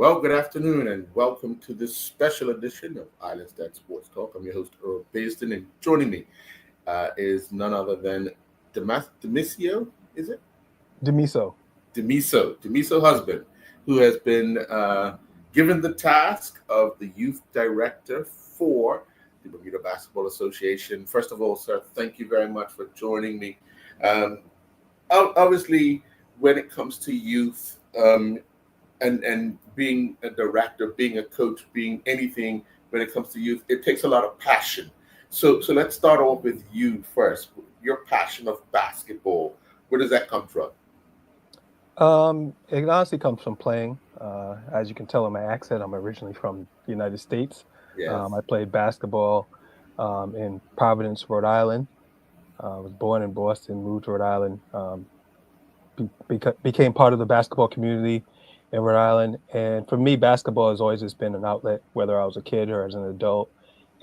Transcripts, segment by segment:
Well, good afternoon and welcome to this special edition of Island Stat Sports Talk. I'm your host, Earl Baston, and joining me is none other than Damiso, is it? Damiso. Damiso husband, who has been given the task of the youth director for the Bermuda Basketball Association. First of all, sir, thank you very much for joining me. Um, Obviously, when it comes to youth, and being a director, being a coach, being anything when it comes to youth, it takes a lot of passion. So let's start off with you first. Your passion of basketball. Where does that come from? It honestly comes from playing. As you can tell in my accent, I'm originally from the United States. Yes. I played basketball in Providence, Rhode Island. I was born in Boston, moved to Rhode Island, became part of the basketball community in Rhode Island. And for me, basketball has always just been an outlet, whether I was a kid or as an adult.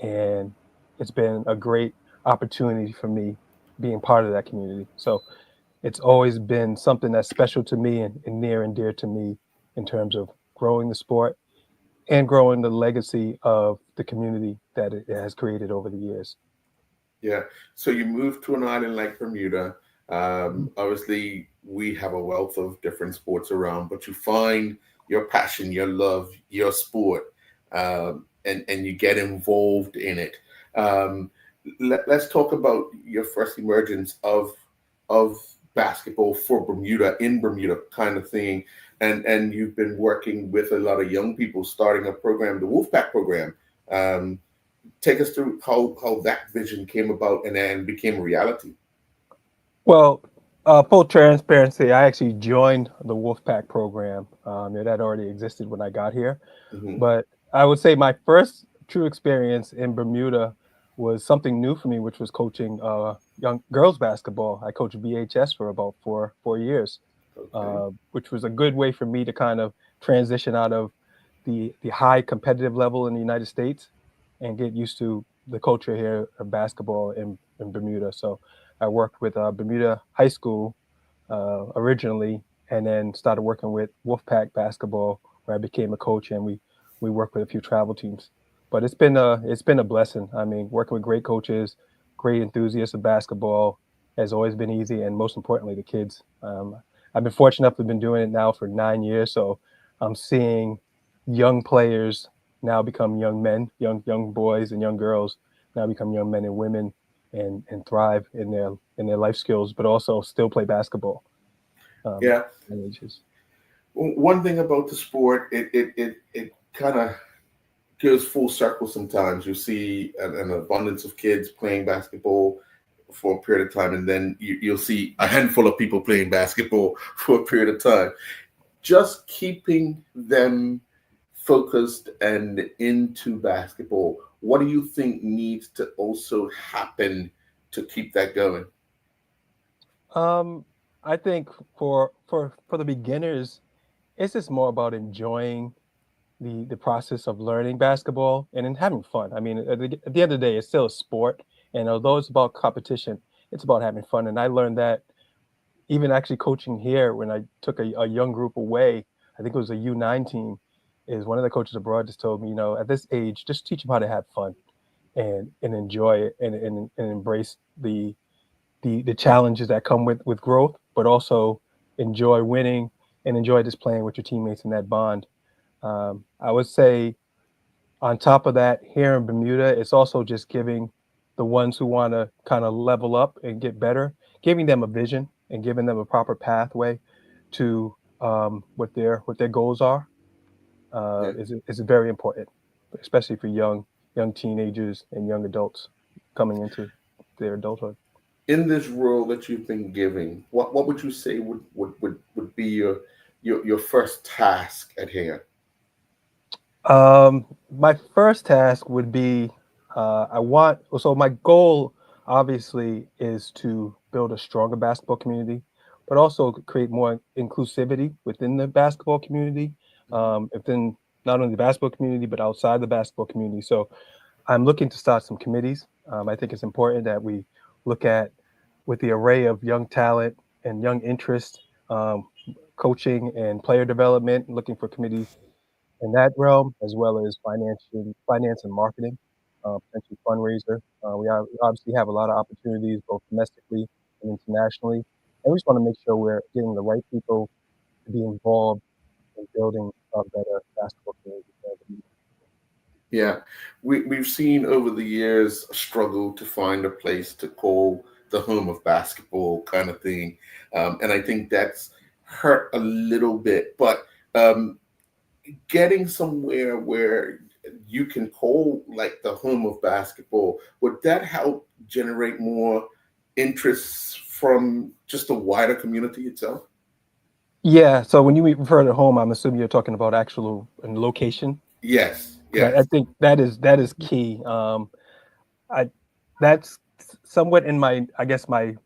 And it's been a great opportunity for me being part of that community. So it's always been something that's special to me and near and dear to me in terms of growing the sport and growing the legacy of the community that it has created over the years. Yeah. So you moved to an island like Bermuda. Obviously, we have a wealth of different sports around, but you find your passion, your love, your sport, and you get involved in it. Um, let's talk about your first emergence of basketball for Bermuda in Bermuda kind of thing, and you've been working with a lot of young people, starting a program, the Wolfpack program. Um, Take us through how that vision came about and then became a reality. Well, full transparency, I actually joined the Wolfpack program. It had already existed when I got here. Hmm. But I would say my first true experience in Bermuda was something new for me, which was coaching young girls basketball. I coached BHS for about four years, Okay. which was a good way for me to kind of transition out of the high competitive level in the United States and get used to the culture here of basketball in Bermuda. So I worked with Bermuda High School originally, and then started working with Wolfpack basketball, where I became a coach, and we worked with a few travel teams. But it's been a blessing. I mean, working with great coaches, great enthusiasts of basketball has always been easy, and most importantly, the kids. I've been fortunate enough to have been doing it now for 9 years, so I'm seeing young players now become young men, young boys and young girls now become young men and women, and thrive in their life skills, but also still play basketball. Um, Yeah. and it's just One thing about the sport, it kind of goes full circle sometimes. You see an abundance of kids playing basketball for a period of time, and then you'll see a handful of people playing basketball for a period of time. Just keeping them focused and into basketball. What do you think needs to also happen to keep that going? um, I think for the beginners, it's just more about enjoying the process of learning basketball and then having fun. I mean, at the end of the day, it's still a sport, and although it's about competition, it's about having fun. And I learned that even actually coaching here when I took a young group away. I think it was a U9 team. Is one of the coaches abroad just told me, at this age, just teach them how to have fun and enjoy it and embrace the challenges that come with growth, but also enjoy winning and enjoy just playing with your teammates in that bond. I would say on top of that, here in Bermuda, it's also just giving the ones who want to kind of level up and get better, giving them a vision and giving them a proper pathway to what their goals are Yeah. is very important, especially for young teenagers and young adults coming into their adulthood. In this role that you've been giving, what would you say would be your first task at hand? My first task would be my goal obviously is to build a stronger basketball community, but also create more inclusivity within the basketball community, within not only the basketball community, but outside the basketball community. So I'm looking to start some committees. I think it's important that we look at with the array of young talent and young interest, coaching and player development, looking for committees in that realm, as well as finance and marketing, potentially fundraiser. We obviously have a lot of opportunities both domestically and internationally, and we just want to make sure we're getting the right people to be involved in building a better basketball community. Yeah, we've seen over the years a struggle to find a place to call the home of basketball kind of thing, and I think that's hurt a little bit. But getting somewhere where you can call like the home of basketball, would that help generate more interest from just the wider community itself? Yeah. So when you refer to home, I'm assuming you're talking about actual and location, Yes, because I yes. think that is key. I that's somewhat in my I guess my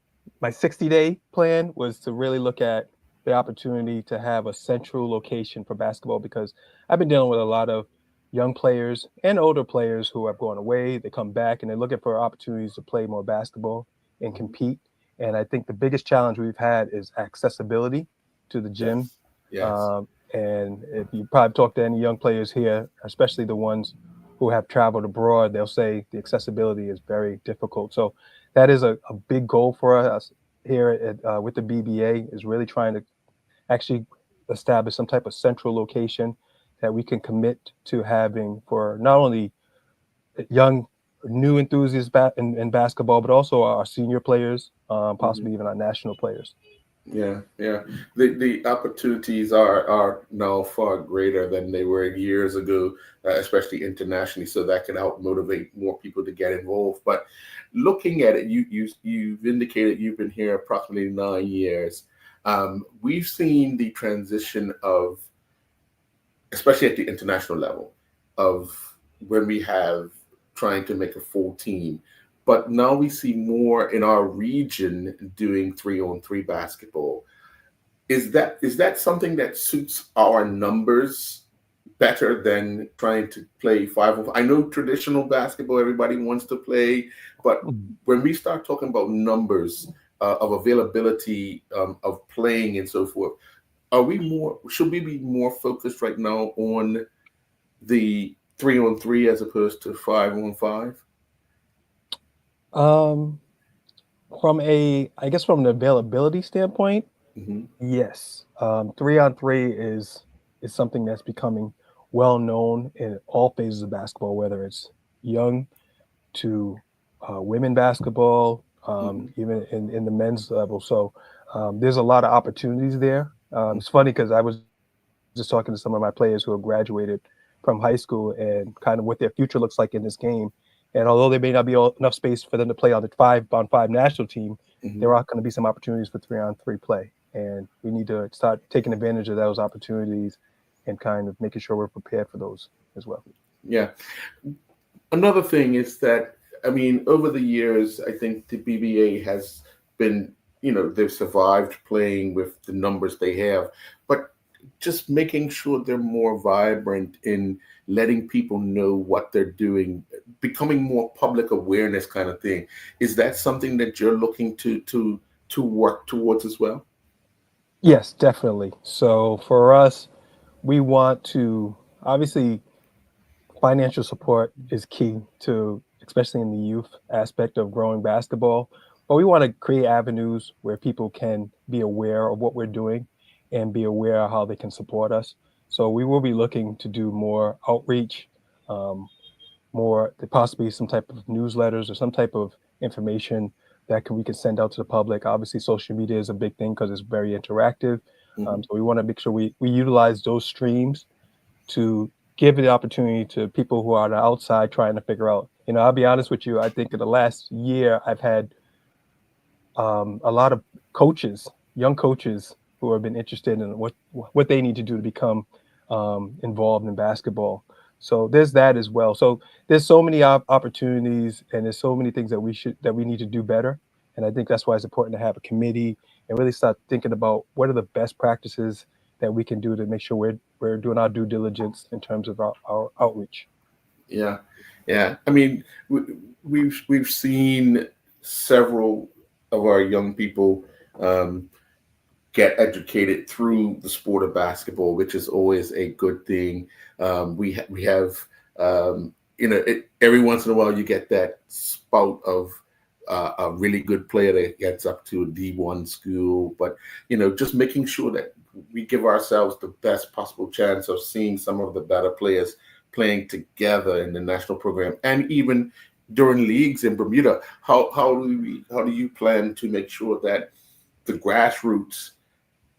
60-day plan was to really look at the opportunity to have a central location for basketball because I've been dealing with a lot of young players and older players who have gone away. They come back and they're looking for opportunities to play more basketball and Mhm. compete. And I think the biggest challenge we've had is accessibility to the gym. Yes, yes. Um, and if you probably talk to any young players here, especially the ones who have traveled abroad, they'll say the accessibility is very difficult. So that is a big goal for us here with the BBA is really trying to actually establish some type of central location that we can commit to having for not only young new enthusiasts in basketball, but also our senior players, Mhm. possibly even our national players. Yeah, yeah. The opportunities are now far greater than they were years ago, especially internationally. So that can help motivate more people to get involved. But looking at it, you've indicated you've been here approximately 9 years. We've seen the transition of, especially at the international level, of when we have trying to make a full team. But now we see more in our region doing 3-on-3 basketball. Is that something that suits our numbers better than trying to play 5-on-5? I know traditional basketball everybody wants to play, but Mhm. when we start talking about numbers of availability of playing and so forth, are we more should we be more focused right now on the 3-on-3 as opposed to 5-on-5? Um, I guess from an availability standpoint, Hmm. yes, 3-on-3 is something that's becoming well known in all phases of basketball, whether it's young to women basketball, Hmm. even in the men's level. So there's a lot of opportunities there. It's funny because I was just talking to some of my players who have graduated from high school and kind of what their future looks like in this game. And although there may not be enough space for them to play on the 5-on-5 national team, there Hmm. are going to be some opportunities for 3-on-3 play. And we need to start taking advantage of those opportunities and kind of making sure we're prepared for those as well. Yeah. Another thing is that, I mean, over the years, I think the BBA has been, they've survived playing with the numbers they have, but just making sure they're more vibrant in letting people know what they're doing, becoming more public awareness kind of thing. Is that something that you're looking to work towards as well? Yes, definitely. So for us, we want to obviously financial support is key to, especially in the youth aspect of growing basketball. But we want to create avenues where people can be aware of what we're doing and be aware of how they can support us. So we will be looking to do more outreach, um, more possibly some type of newsletters or some type of information that we can send out to the public. Obviously, social media is a big thing because it's very interactive. Hmm. So we want to make sure we utilize those streams to give the opportunity to people who are on the outside trying to figure out. I'll be honest with you. I think in the last year, I've had a lot of coaches, young coaches, who have been interested in what they need to do to become involved in basketball. So there's that as well. So there's so many opportunities, and there's so many things that we need to do better. And I think that's why it's important to have a committee and really start thinking about what are the best practices that we can do to make sure we're doing our due diligence in terms of our outreach. Yeah, yeah. I mean, we've seen several of our young people um, get educated through the sport of basketball, which is always a good thing. We have every once in a while you get that spout of a really good player that gets up to a D1 school, but just making sure that we give ourselves the best possible chance of seeing some of the better players playing together in the national program, and even during leagues in Bermuda. How do you plan to make sure that the grassroots,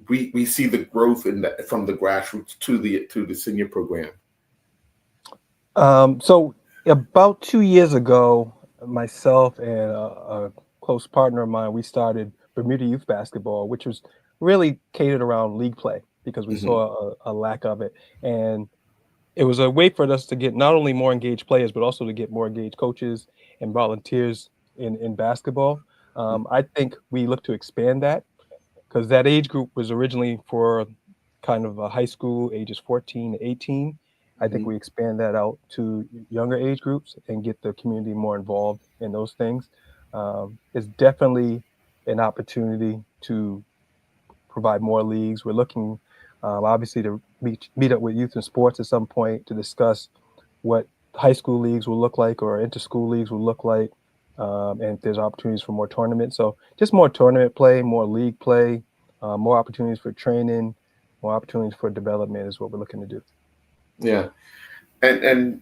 we see the growth from the grassroots to the senior program? So about 2 years ago, myself and a close partner of mine, we started Bermuda Youth Basketball, which was really catered around league play because we Hmm. saw a lack of it. And it was a way for us to get not only more engaged players, but also to get more engaged coaches and volunteers in basketball. I think we look to expand that because that age group was originally for kind of a high school ages 14 to 18. I think Hmm. we expand that out to younger age groups and get the community more involved in those things. It's definitely an opportunity to provide more leagues. We're looking, obviously, to meet up with youth and sports at some point to discuss what high school leagues will look like or inter-school leagues will look like, and if there's opportunities for more tournaments. So just more tournament play, more league play, more opportunities for training, more opportunities for development is what we're looking to do. Yeah, and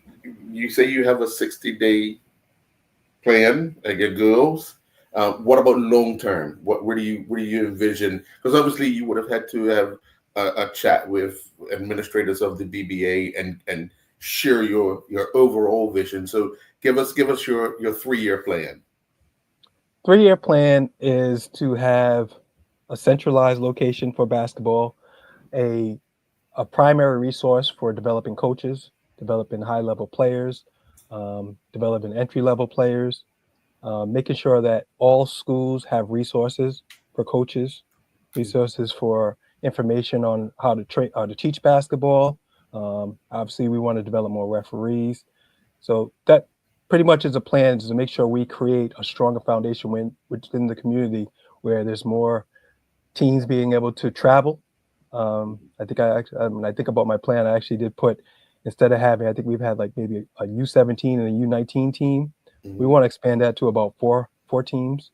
you say you have a 60-day plan, like your goals. What about long term? Where do you envision? Because obviously you would have had to have a chat with administrators of the BBA and share your overall vision. So give us your 3-year plan. 3-year plan is to have a centralized location for basketball, a primary resource for developing coaches, developing high level players, developing entry level players, making sure that all schools have resources for coaches, resources for information on how to teach basketball. Obviously, we want to develop more referees. So that pretty much is a plan, is to make sure we create a stronger foundation within the community where there's more teams being able to travel. I think when I think about my plan, I actually did put, instead of having, I think we've had like maybe a U17 and a U19 team. We Hmm. want to expand that to about four teams.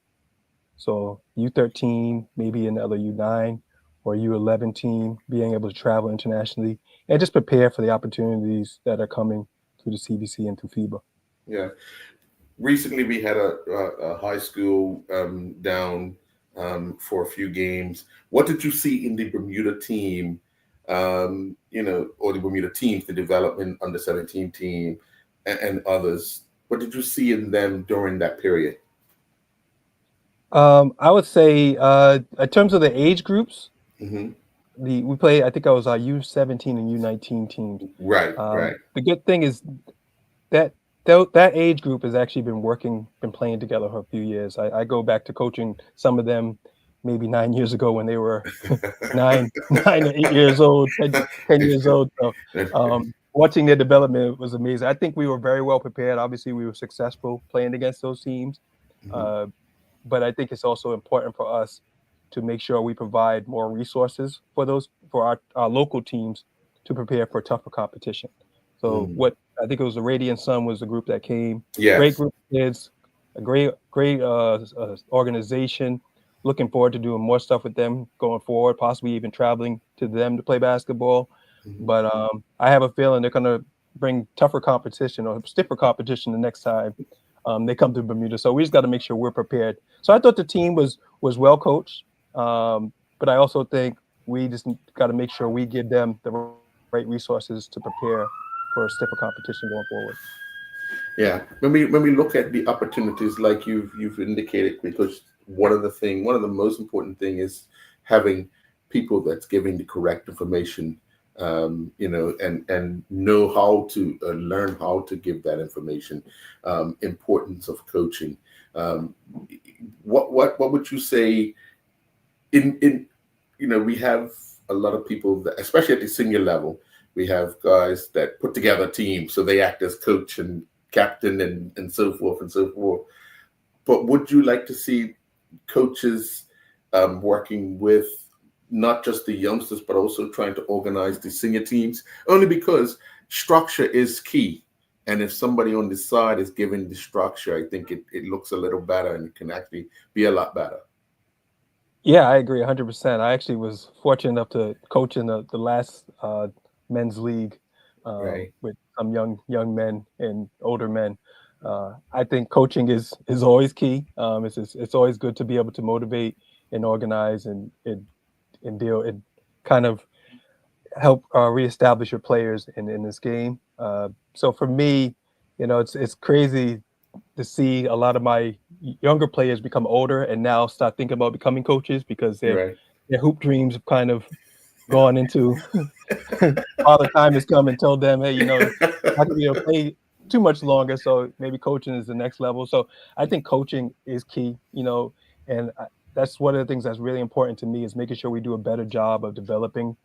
So U13, maybe another U9 or U11 team, being able to travel internationally and just prepare for the opportunities that are coming through the CBC and through FIBA. Yeah. Recently we had a high school down for a few games. What did you see in the Bermuda team, or the Bermuda teams, the development under 17 team, and others? What did you see in them during that period? I would say, in terms of the age groups, Hmm. we played. I think I was our U17 and U19 teams. Right, right. The good thing is that that age group has actually been playing together for a few years. I go back to coaching some of them maybe 9 years ago when they were nine, 9 to 8 years old, 10 years old. So watching their development was amazing. I think we were very well prepared. Obviously, we were successful playing against those teams. Mhm. Uh, but I think it's also important for us to make sure we provide more resources for our local teams to prepare for tougher competition. So Mm. what I think it was the Radiant Sun was the group that came. Great Yes. group of kids, a great organization. Looking forward to doing more stuff with them going forward, possibly even traveling to them to play basketball. Mhm. But I have a feeling they're going to bring tougher competition or stiffer competition the next time they come to Bermuda. So we just got to make sure we're prepared. So I thought the team was well coached, but I also think we just got to make sure we give them the right resources to prepare for stiffer competition going forward. Yeah. When we look at the opportunities, like you've indicated, because one of the most important thing is having people that's giving the correct information, and know how to learn how to give that information. Importance of coaching. Um, what would you say in we have a lot of people that, especially at the senior level, we have guys that put together teams, so they act as coach and captain and so forth and so forth. But would you like to see coaches working with not just the youngsters, but also trying to organize the senior teams, only because structure is key. And if somebody on the side is giving the structure, I think it looks a little better and it can actually be a lot better. Yeah, I agree 100%. I actually was fortunate enough to coach in the last men's league Right. with some young men and older men. I think coaching is always key. It's always good to be able to motivate and organize and deal and kind of help reestablish your players in this game. So for me, it's crazy to see a lot of my younger players become older and now start thinking about becoming coaches because Right. their hoop dreams have kind of gone into father time has come and told them, hey, not gonna be able to play too much longer. So maybe coaching is the next level. So I think coaching is key, and that's one of the things that's really important to me is making sure we do a better job of developing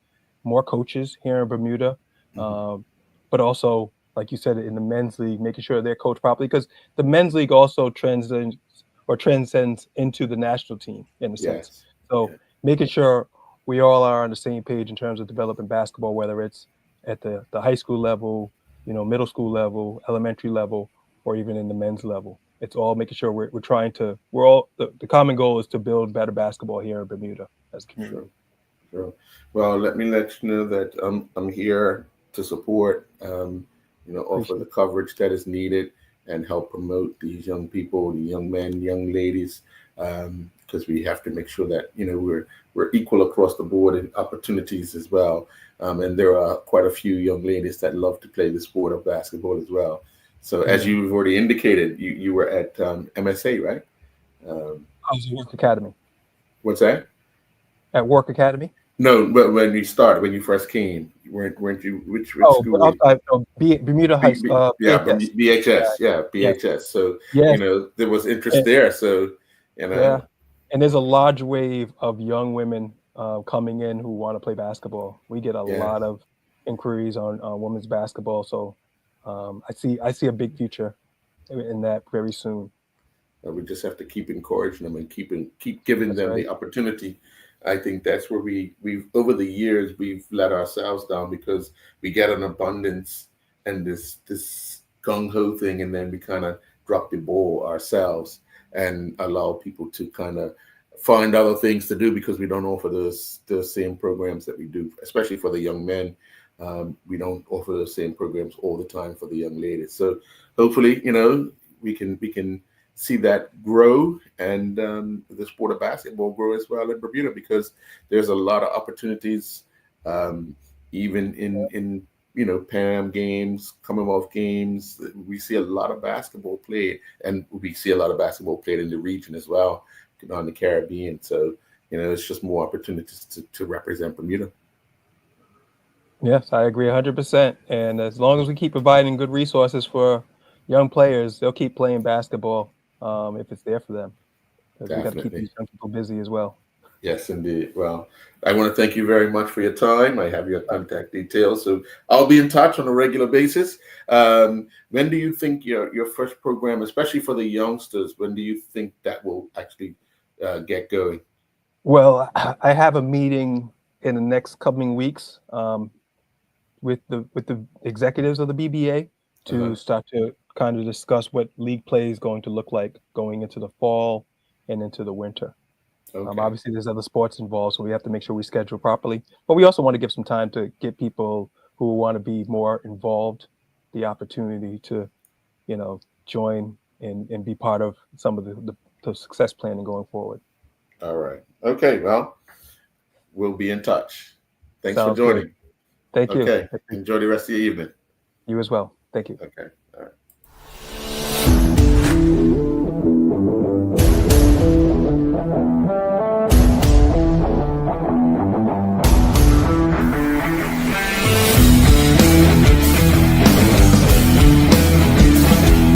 more coaches here in Bermuda. Mhm. Um, but also, like you said, in the men's league, making sure they're coached properly because the men's league also transcends into the national team in a sense. Yes. So Yeah. making sure we all are on the same page in terms of developing basketball, whether it's at the high school level, middle school level, elementary level, or even in the men's level. It's all making sure we're trying to we're all the common goal is to build better basketball here in Bermuda as a community. Sure. Sure. Well, let me let you know that I'm here to support, offer Appreciate the it. coverage that is needed and help promote these young people, the young men, young ladies, because we have to make sure that we're equal across the board in opportunities as well. And there are quite a few young ladies that love to play the sport of basketball as well. So, as Yeah. you've already indicated, you were at MSA, right? Um, I was at Work Academy. what's that? At Work Academy? No, but when you first came, weren't you? Which Oh, school but were I'm you? sorry, no, Bermuda High School, Yeah, BHS. Yeah, BHS. Yeah, yes, BHS. So yes. there was interest And, there. So yeah. And there's a large wave of young women coming in who want to play basketball. We get a yeah. lot of inquiries on women's basketball. So I see a big future in that very soon. We just have to keep encouraging them and keep giving That's them right. the opportunity. I think that's where we've over the years we've let ourselves down because we get an abundance and this gung ho thing, and then we kind of drop the ball ourselves and allow people to kind of find other things to do because we don't offer those same programs that we do, especially for the young men. We don't offer those same programs all the time for the young ladies. So hopefully, we can see that grow and the sport of basketball grow as well in Bermuda because there's a lot of opportunities, um, even in Pan Am games, Commonwealth games. We see a lot of basketball played, and we see a lot of basketball played in the region as well, on the Caribbean. So it's just more opportunities to represent Bermuda. Yes, I agree 100%. And as long as we keep providing good resources for young players, they'll keep playing basketball if it's there for them. Because we got to keep Definitely. these young people busy as well. Yes, indeed. Well, I want to thank you very much for your time. I have your contact details, so I'll be in touch on a regular basis. When do you think your first program, especially for the youngsters, when do you think that will actually get going? Well, I have a meeting in the next coming weeks with the executives of the BBA to Uh-huh. start to kind of discuss what league play is going to look like going into the fall and into the winter. Okay. Obviously, there's other sports involved, so we have to make sure we schedule properly. But we also want to give some time to get people who want to be more involved the opportunity to, join and be part of some of the success planning going forward. All right. Okay. Well, we'll be in touch. Thanks for Sounds good. joining. Thank you. Okay. I appreciate Enjoy the rest of your evening. you as well. Thank you. Okay.